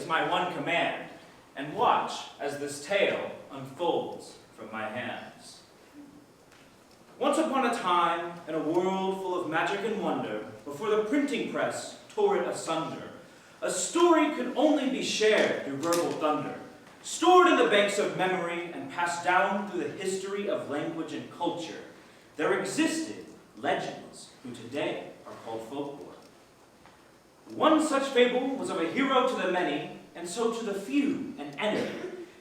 my one command, and watch as this tale unfolds from my hands. Once upon a time, in a world full of magic and wonder, before the printing press tore it asunder, a story could only be shared through verbal thunder, stored in the banks of memory and passed down through the history of language and culture. There existed legends who today are called folklore. One such fable was of a hero to the many, and so to the few an enemy,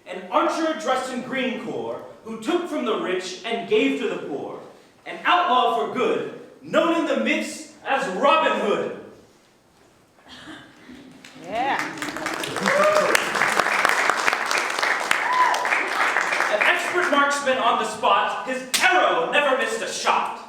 an archer dressed in green core, who took from the rich and gave to the poor, an outlaw for good, known in the myths as Robin Hood. Yeah. An expert marksman on the spot, his arrow never missed a shot.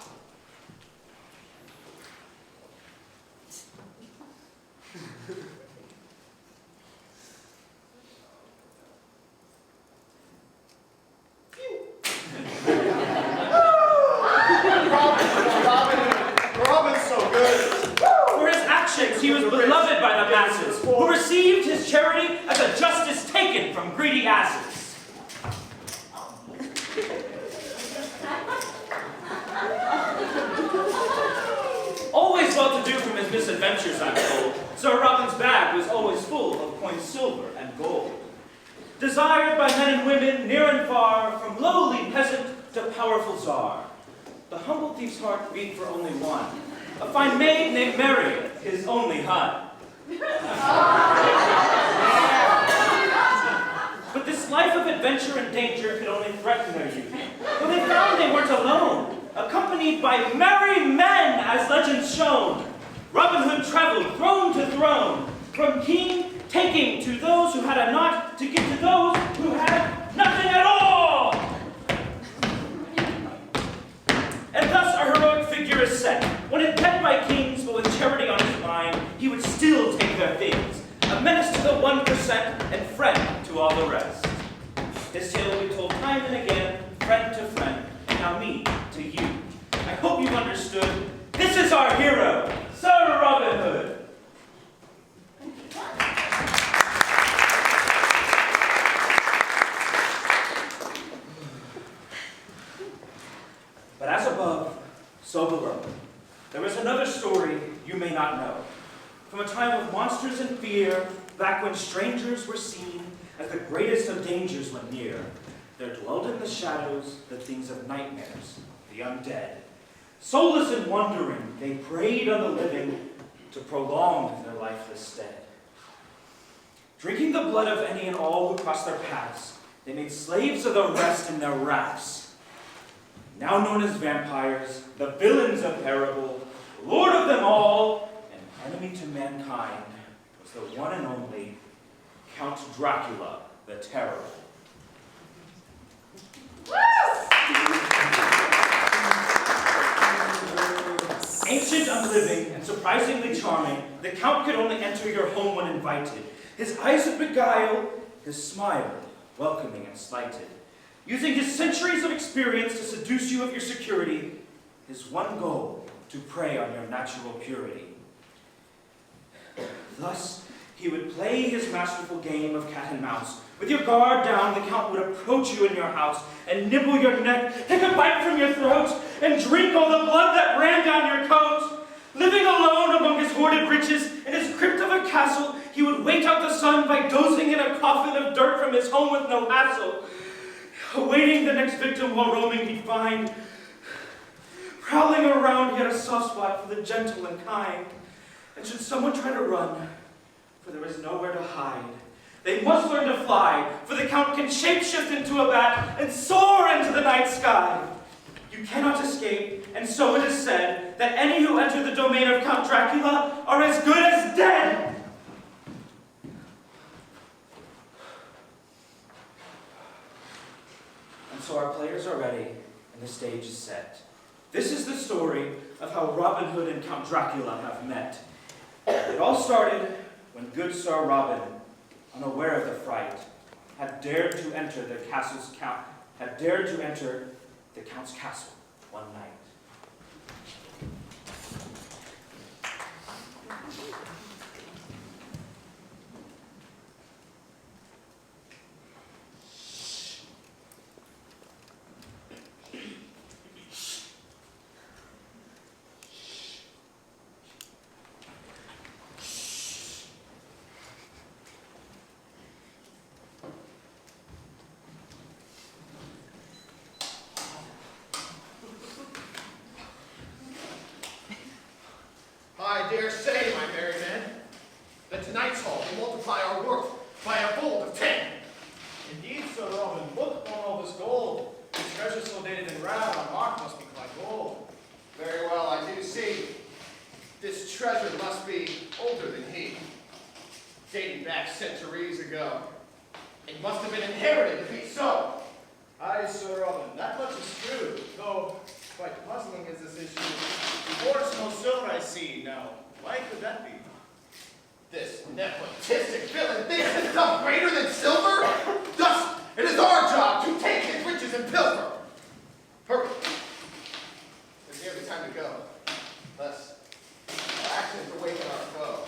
Robin's so good. For his actions, he was beloved by the masses, who received his charity as a justice taken from greedy asses. Always well-to-do from his misadventures, I'm told, Sir Robin's bag was always full of coins, silver, and gold. Desired by men and women near and far, from lowly peasant to powerful czar. The humble thief's heart beat for only one, a fine maid named Mary, his only hun. But this life of adventure and danger could only threaten their youth. When they found they weren't alone, accompanied by merry men, as legends shown, Robin Hood traveled throne to throne, from king taking to those who had a naught, to give to those who had nothing at all. And thus our heroic figure is set. When imped by kings, but with charity on his mind, he would still take their things, a menace to the 1% and friend to all the rest. His tale will be told time and again, friend to friend, now me to you. I hope you've understood. This is our hero, Sir Robin Hood. But as above, so below. There is another story you may not know. From a time of monsters and fear, back when strangers were seen as the greatest of dangers when near, there dwelled in the shadows the things of nightmares, the undead. Soulless and wondering, they preyed on the living to prolong their lifeless stead. Drinking the blood of any and all who crossed their paths, they made slaves of the rest in their wraths. Now known as vampires, the villains of parable, lord of them all, and enemy to mankind, was the one and only Count Dracula the Terrible. Ancient, unliving, and surprisingly charming, the Count could only enter your home when invited. His eyes would beguile, his smile welcoming and slighted. Using his centuries of experience to seduce you of your security, his one goal, to prey on your natural purity. Thus, he would play his masterful game of cat and mouse. With your guard down, the Count would approach you in your house and nibble your neck, take a bite from your throat, and drink all the blood that ran down your coat. Living alone among his hoarded riches, in his crypt of a castle, he would wait out the sun by dozing in a coffin of dirt from his home with no hassle. Awaiting the next victim while roaming he'd find. Prowling around, he had a soft spot for the gentle and kind. And should someone try to run, for there is nowhere to hide, they must learn to fly, for the Count can shapeshift into a bat and soar into the night sky. You cannot escape, and so it is said that any who enter the domain of Count Dracula are as good as dead. And so our players are ready, and the stage is set. This is the story of how Robin Hood and Count Dracula have met. It all started when good Sir Robin, unaware of the fright, had dared to enter the Count's castle one night. Look upon all this gold. This treasure so dated and round, our mark must be quite gold. Very well, I do see. This treasure must be older than he. Dating back centuries ago. It must have been inherited to be so. Aye, Sir Robin, that much is true, though quite puzzling is this issue. The board's no silver I see now. Why could that be? This nepotistic villain thinks himself greater than silver? Thus, it is our job to take his riches and pilfer. Hurry. There's nearly time to go. Lest our actions awaken our foe.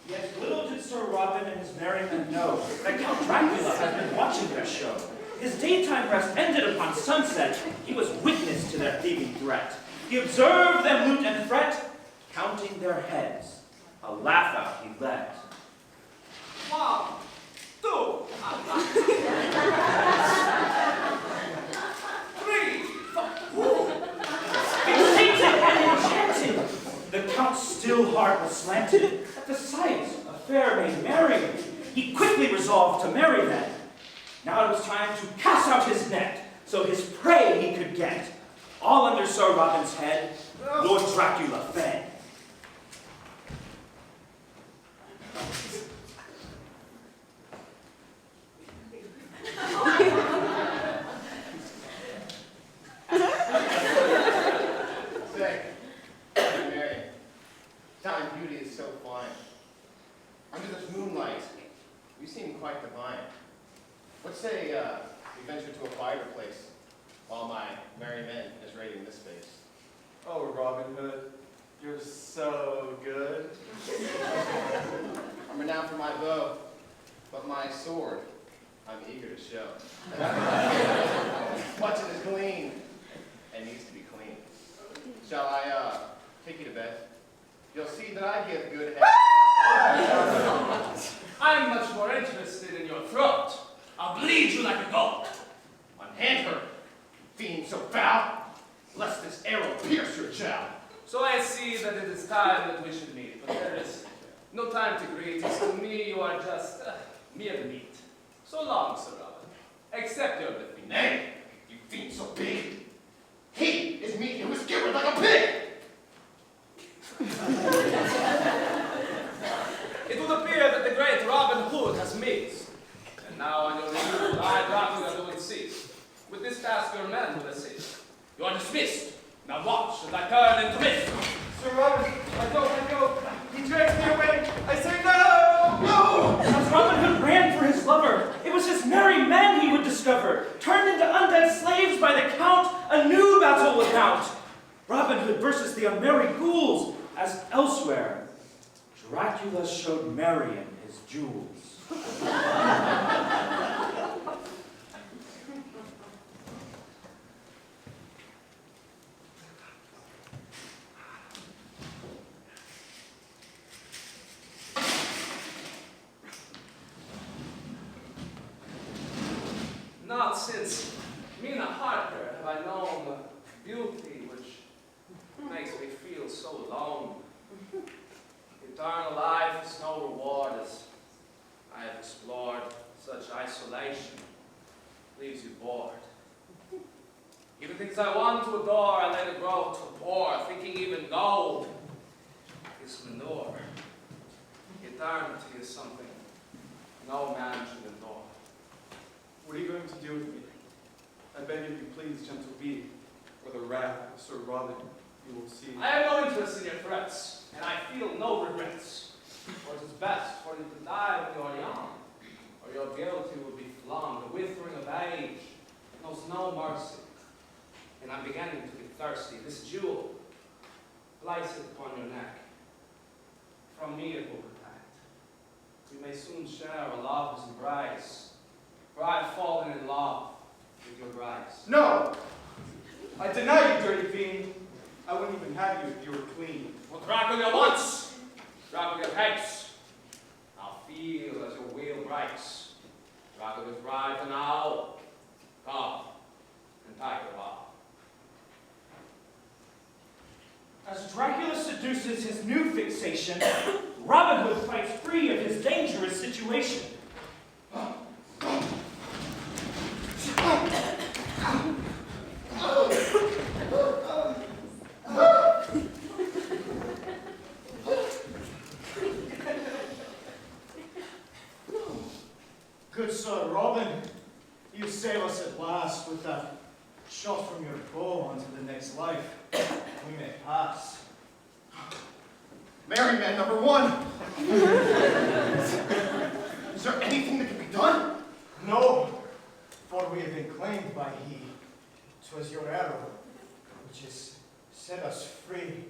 Yet little did Sir Robin and his merry men know that Count Dracula had been watching their show. His daytime rest ended upon sunset. He was witness to their thieving threat. He observed them loot and fret, counting their heads. A laugh out he let. 1, 2, 3, 4. Excited and enchanted, the Count's still heart was slanted at the sight of fair maid Marian. He quickly resolved to marry them. Now it was time to cast out his net, so his prey he could get. All under Sir Robin's head, Lord Dracula fed. Say, Mary, time and beauty is so fine. Under this moonlight, you seem quite divine. What say we venture to a fireplace while my merry men is raiding this space? Oh, Robin Hood, you're so good. I'm renowned for my bow, but my sword I'm eager to show. Much of it is glean and needs to be clean. Shall I take you to bed? You'll see that I give good head. I'm much more interested in your throat. I'll bleed you like a goat. Unhand her, fiend so foul, lest this arrow pierce your jowl. So I see that it is time that we should meet, but there is no time to greet. As to me, you are just mere meat. So long, Sir Robin. Accept your defeat. Nay, you fiend so big, he is meat and was skewered like a pig. It would appear that the great Robin Hood has missed. And now on your review, I, Dracula, do insist. With this task your men will assist. You are dismissed. Now watch as I turn into mist. Sir Robin, let go. He drags me away. I say no! No! As Robin Hood ran for his lover, it was his merry men he would discover. Turned into undead slaves by the Count, a new battle would mount. Robin Hood versus the unmerry ghouls, as elsewhere, Dracula showed Marian his jewels. Not since Mina Harker have I known the beauty which makes me feel so alone. Eternal life is no reward as I have explored. Such isolation leaves you bored. Even things I want to adore, I let it grow to bore, thinking even gold is manure. Eternity is something no man should endure. What are you going to do with me? I beg of you, please, gentle be, or the wrath of Sir Robin you will see. I have no interest in your threats, and I feel no regrets. For it is best for you to die when you are young, or your guilty will be flung. The withering of age knows no mercy, and I'm beginning to get thirsty. This jewel, place it upon your neck. From me it will protect. We may soon share a lover's embrace, for I have fallen in love with your grace. No! I deny you, dirty fiend. I wouldn't even have you if you were clean. What Dracula wants, Dracula hates. I'll feel as your wheel breaks. Dracula's right now. Come and take your vow. As Dracula seduces his new fixation, Robin Hood fights free of his dangerous situation. Good Sir Robin, you save us at last with that shot from your bow onto the next life. We may pass. Merry man number one. Is there anything that can be done? No, for we have been claimed by he. 'Twas your arrow, which has set us free.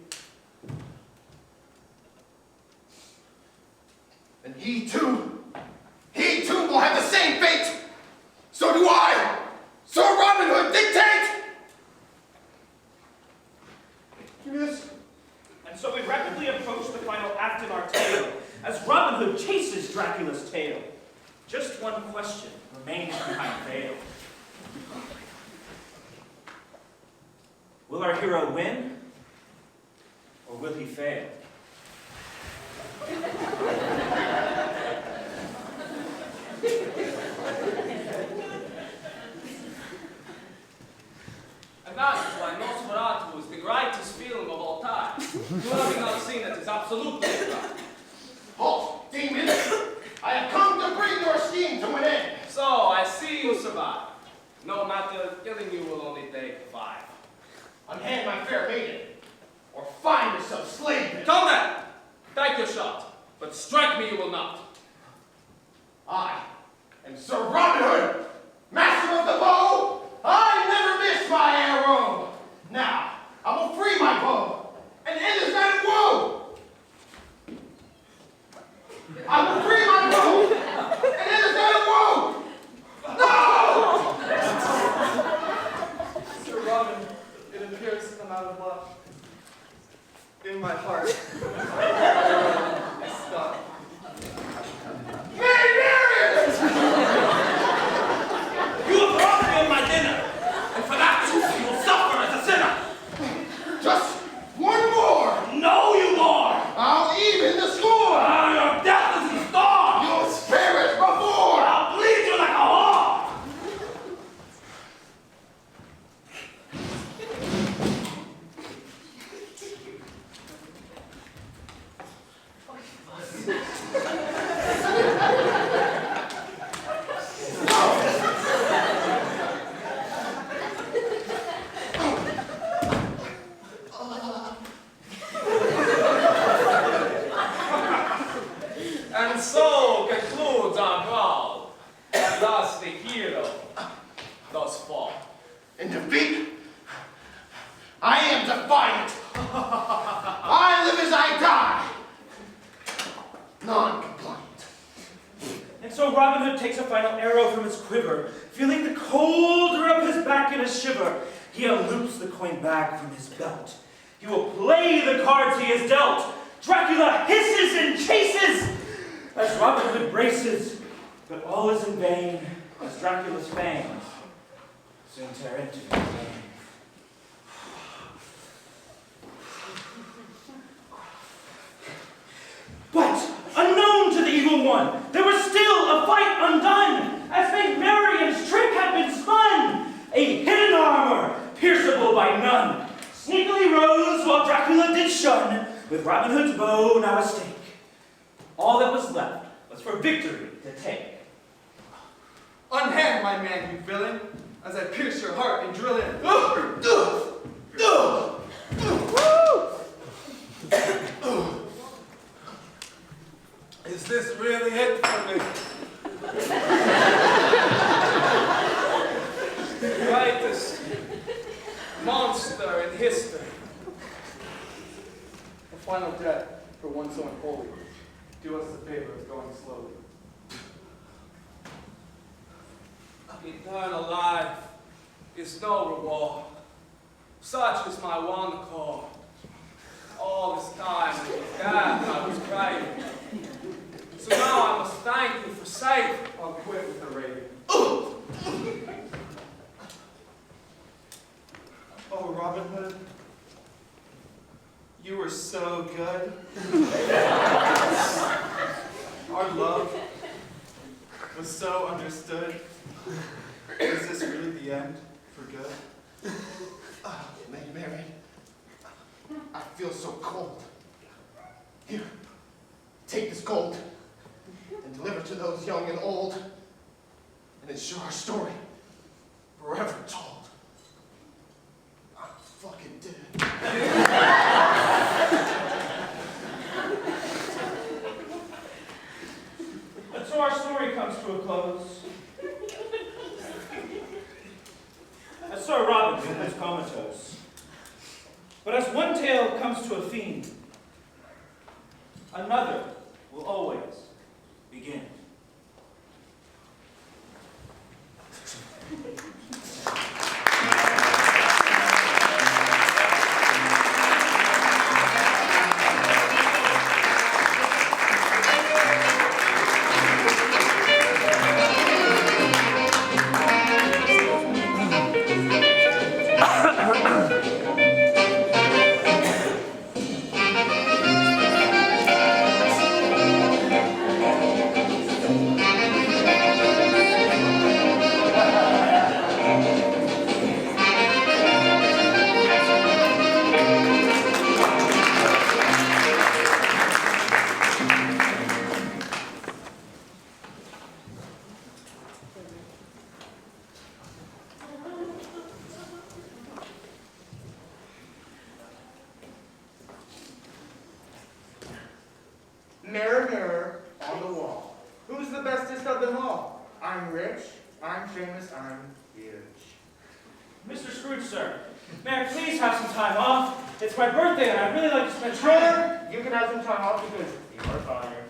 And he too will have the same fate. So do I. Sir Robin Hood, dictate. Yes. And so we rapidly approach the final act in our tale, as Robin Hood chases Dracula's tail. Just one question remains behind veil. Will our hero win, or will he fail? And that is why Nosferatu is the greatest film of all time. You having not seen it is absolutely right. Halt, demon. I have come to bring your scheme to an end. So, I see you survive. No matter, killing you will only take 5. Unhand my fair maiden, or find yourself slave. Come then! Take your shot, but strike me you will not. I am Sir Robin Hood, master of the bow. I never miss my arrow. Now, I will free my bow and end this night of woe. I will free my bow and end this night of woe. No! Sir Robin, it appears to come out of love. In my heart. Stop. Mary Marion! You have robbed me of my dinner, and for that you will suffer as a sinner. Just one more. No, you more. I'll even the score. Your death is in store. You'll spare it before. I'll bleed you like a whore. And so concludes our brawl, and thus the hero thus far. In defeat, I am defiant. I live as I die. Non-compliant. And so Robin Hood takes a final arrow from his quiver, feeling the cold rub his back in a shiver. He unloops the coin bag from his belt. He will play the cards he has dealt. Dracula hisses and chases as Robin Hood braces, but all is in vain as Dracula's fangs soon tear into his vein. But, unknown to the evil one, there was still a fight undone, as Maid Marian's trick had been spun. A hidden armor, pierceable by none, sneakily rose while Dracula did shun, with Robin Hood's bow now a stake. All that was left was for victory to take. Unhand my man, you villain, as I pierce your heart and drill in. Is this really it for me? The greatest monster in history. A final death for one so unholy. Do us the favor of going slowly. Eternal life is no reward. Such is my one call. All this time it was death I was craving. So now I must thank you for saving. I'll quit with the raving. Oh, Robin Hood, you were so good. Our love was so understood. Is this really the end for good? Maid Marian, I feel so cold. Here, take this gold and deliver to those young and old and ensure our story forever told. I'm fucking dead. And so our story comes to a close. As Sir Robin becomes comatose. But as one tale comes to a fiend, another will always begin. Mirror, mirror on the wall. Who's the bestest of them all? I'm rich, I'm famous, I'm huge. Mr. Scrooge, sir, may I please have some time off? It's my birthday and I'd really like to spend time. Sure, you can have some time off because you're fired.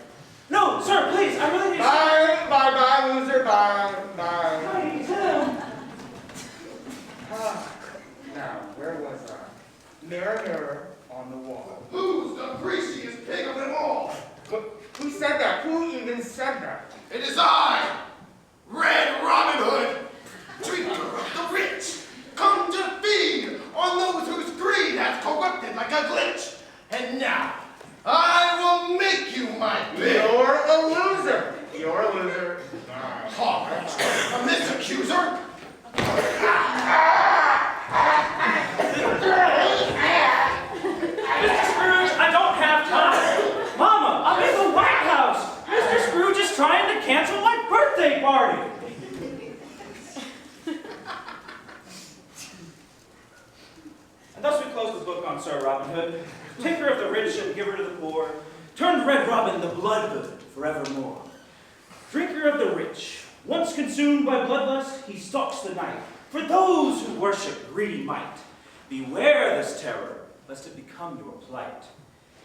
No, sir, please, I really need to... Bye, bye, bye, loser, bye, bye. Hi, Tim. Now, where was I? Mirror, mirror on the wall. Who's the greasiest pig of them all? Who said that? Who even said that? It is I, Red Robin Hood, drinker of the rich, come to feed on those whose greed has corrupted like a glitch. And now, I will make you my pig. You're a loser. You're a loser. Hard from this accuser. Mr. Scrooge, I don't have time. Mama, I'm in the White House. Mr. Scrooge is trying to cancel my birthday party. And thus we close the book on Sir Robin Hood, taker of the rich and giver to the poor, turned Red Robin the Blood Hood forevermore. Drinker of the rich, once consumed by bloodlust, he stalks the night. For those who worship greedy might, beware this terror, lest it become your plight.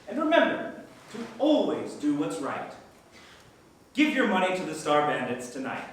And remember to always do what's right. Give your money to the Star Bandits tonight.